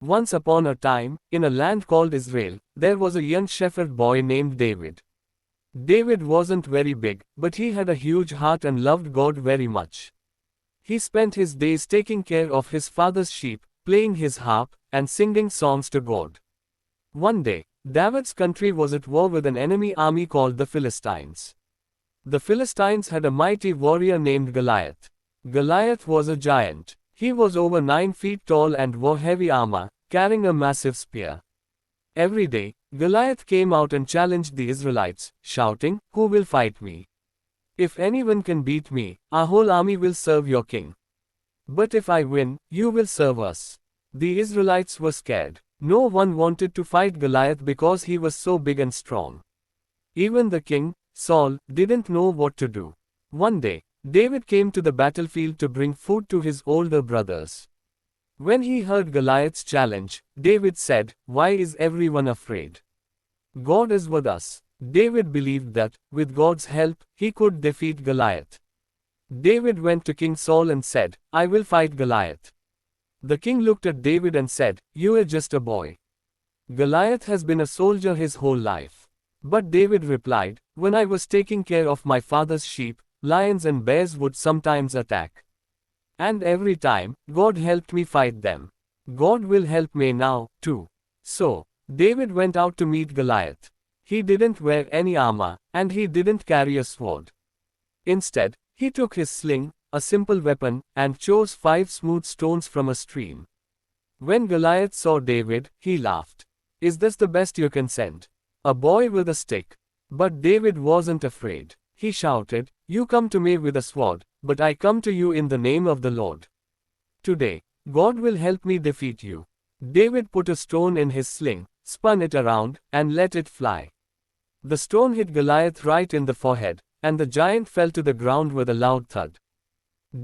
Once upon a time, in a land called Israel, there was a young shepherd boy named David. David wasn't very big, but he had a huge heart and loved God very much. He spent his days taking care of his father's sheep, playing his harp, and singing songs to God. One day, David's country was at war with an enemy army called the Philistines. The Philistines had a mighty warrior named Goliath. Goliath was a giant. He was over 9 feet tall and wore heavy armor, carrying a massive spear. Every day, Goliath came out and challenged the Israelites, shouting, "Who will fight me? If anyone can beat me, our whole army will serve your king. But if I win, you will serve us." The Israelites were scared. No one wanted to fight Goliath because he was so big and strong. Even the king, Saul, didn't know what to do. One day, David came to the battlefield to bring food to his older brothers. When he heard Goliath's challenge, David said, "Why is everyone afraid? God is with us." David believed that, with God's help, he could defeat Goliath. David went to King Saul and said, "I will fight Goliath." The king looked at David and said, "You are just a boy. Goliath has been a soldier his whole life." But David replied, "When I was taking care of my father's sheep, lions and bears would sometimes attack. And every time, God helped me fight them. God will help me now, too." So, David went out to meet Goliath. He didn't wear any armor, and he didn't carry a sword. Instead, he took his sling, a simple weapon, and chose 5 smooth stones from a stream. When Goliath saw David, he laughed. "Is this the best you can send? A boy with a stick?" But David wasn't afraid. He shouted, "You come to me with a sword, but I come to you in the name of the Lord. Today, God will help me defeat you." David put a stone in his sling, spun it around, and let it fly. The stone hit Goliath right in the forehead, and the giant fell to the ground with a loud thud.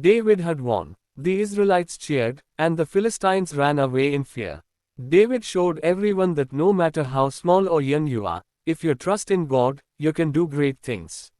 David had won. The Israelites cheered, and the Philistines ran away in fear. David showed everyone that no matter how small or young you are, if you trust in God, you can do great things.